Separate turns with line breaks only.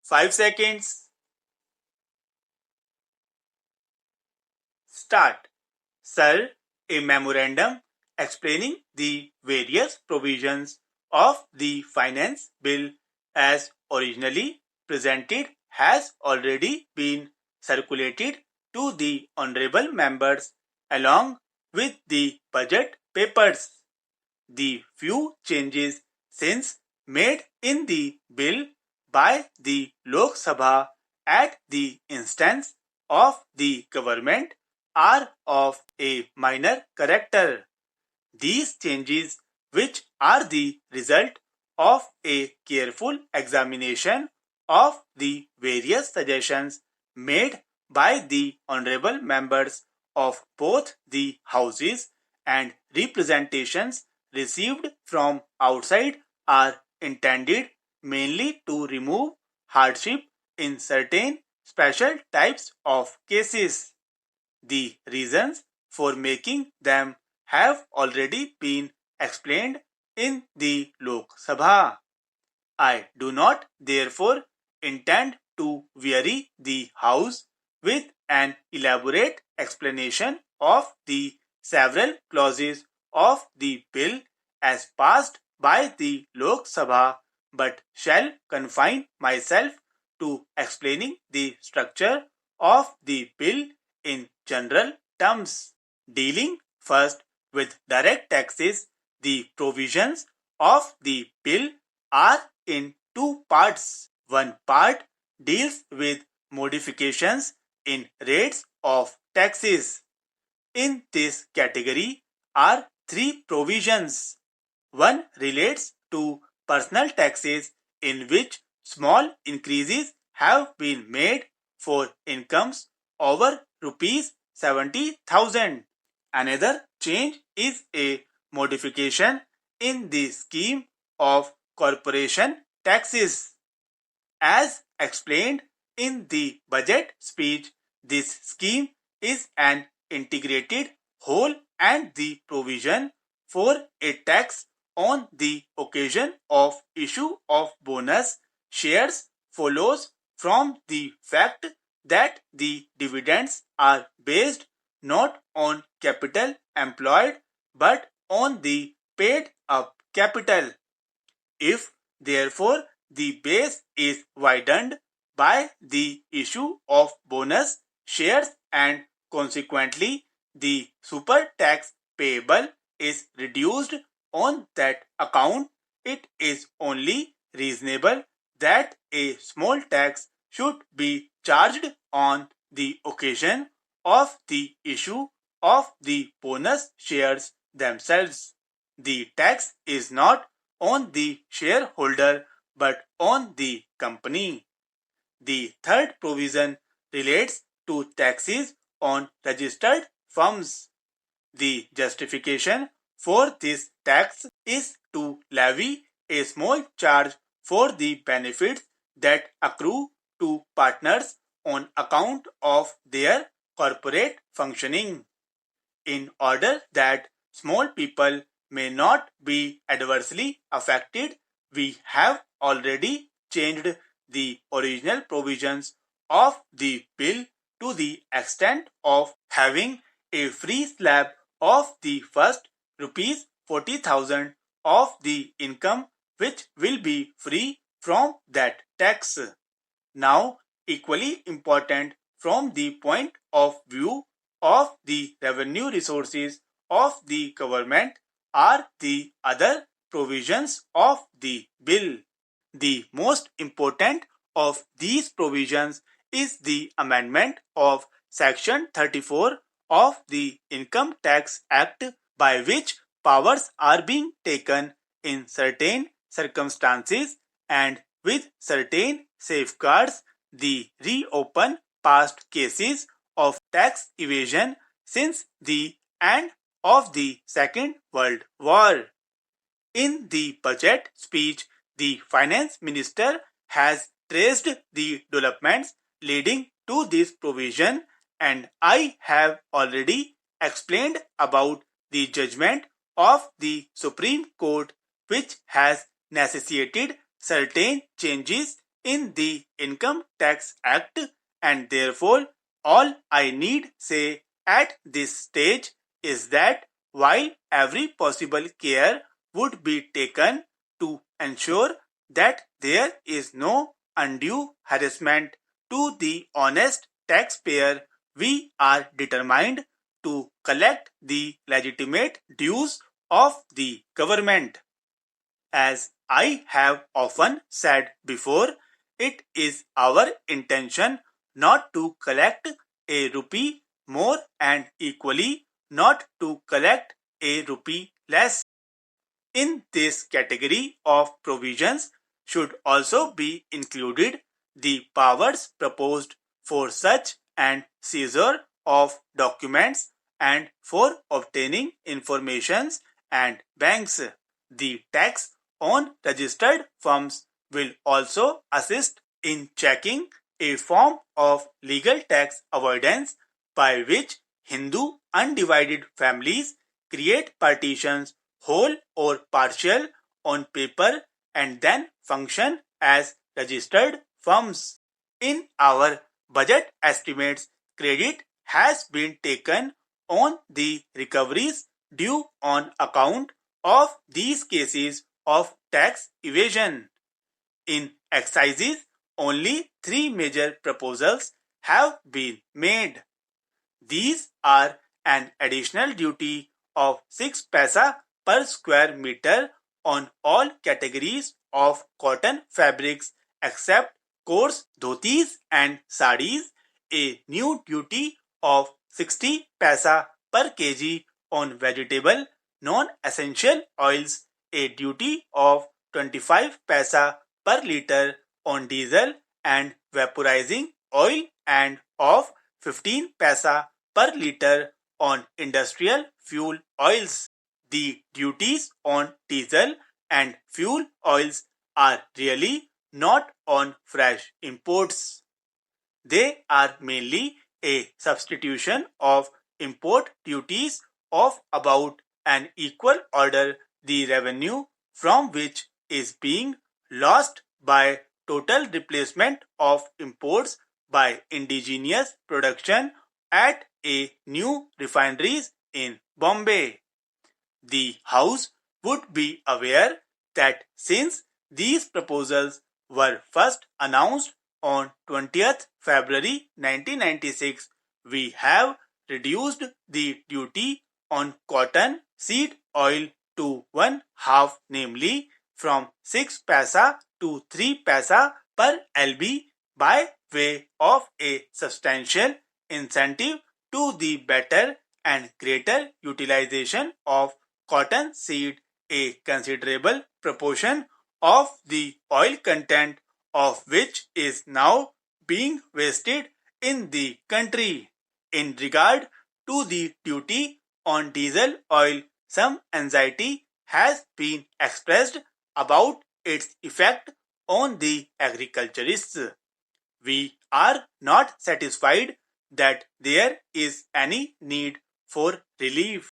5 seconds. Start. Sir, a memorandum explaining the various provisions of the finance bill as originally presented has already been circulated to the honorable members along with the budget papers. The few changes since made in the bill by the Lok Sabha at the instance of the government are of a minor character. These changes, which are the result of a careful examination of the various suggestions made by the honorable members of both the houses and representations received from outside, are intended mainly to remove hardship in certain special types of cases. The reasons for making them have already been explained in the Lok Sabha. I do not therefore intend to weary the House with an elaborate explanation of the several clauses of the bill as passed by the Lok Sabha, but shall confine myself to explaining the structure of the bill in general terms. Dealing first with direct taxes, the provisions of the bill are in two parts. One part deals with modifications in rates of taxes. In this category are three provisions. One relates to personal taxes, in which small increases have been made for incomes over rupees 70,000. Another change is a modification in the scheme of corporation taxes. As explained in the budget speech, this scheme is an integrated whole, and the provision for a tax on the occasion of issue of bonus shares follows from the fact that the dividends are based not on capital employed but on the paid up capital. If therefore the base is widened by the issue of bonus shares and consequently the super tax payable is reduced on that account, it is only reasonable that a small tax should be charged on the occasion of the issue of the bonus shares themselves. The tax is not on the shareholder but on the company. The third provision relates to taxes on registered firms. The justification for this tax is to levy a small charge for the benefits that accrue to partners on account of their corporate functioning. In order that small people may not be adversely affected, we have already changed the original provisions of the bill to the extent of having a free slab of the first rupees 40,000 of the income, which will be free from that tax. Now, equally important from the point of view of the revenue resources of the government are the other provisions of the bill. The most important of these provisions is the amendment of Section 34 of the Income Tax Act, by which powers are being taken in certain circumstances and with certain safeguards the reopen past cases of tax evasion since the end of the Second World War. In the budget speech, the finance minister has traced the developments leading to this provision, and I have already explained about the judgment of the Supreme Court, which has necessitated certain changes in the Income Tax Act, and therefore all I need say at this stage is that while every possible care would be taken to ensure that there is no undue harassment to the honest taxpayer, we are determined to collect the legitimate dues of the government. As I have often said before, it is our intention not to collect a rupee more and equally not to collect a rupee less. In this category of provisions should also be included the powers proposed for search and seizure of documents and for obtaining informations and banks. The tax on registered firms will also assist in checking a form of legal tax avoidance by which Hindu undivided families create partitions, whole or partial, on paper and then function as registered firms. In our budget estimates, credit has been taken on the recoveries due on account of these cases of tax evasion. In excises, only 3 major proposals have been made. These are an additional duty of 6 paisa per square meter on all categories of cotton fabrics except coarse dhotis and sarees, a new duty of 60 paisa per kg on vegetable non-essential oils, a duty of 25 paisa per liter on diesel and vaporizing oil, and of 15 paisa per liter on industrial fuel oils. The duties on diesel and fuel oils are really not on fresh imports. They are mainly a substitution of import duties of about an equal order, the revenue from which is being lost by total replacement of imports by indigenous production at a new refineries in Bombay. The House would be aware that since these proposals were first announced on 20th February 1996, we have reduced the duty on cotton seed oil to one half, namely from 6 paisa to 3 paisa per lb, by way of a substantial incentive to the better and greater utilization of cotton seed, a considerable proportion of the oil content of which is now being wasted in the country. In regard to the duty on diesel oil, some anxiety has been expressed about its effect on the agriculturists. We are not satisfied that there is any need for relief.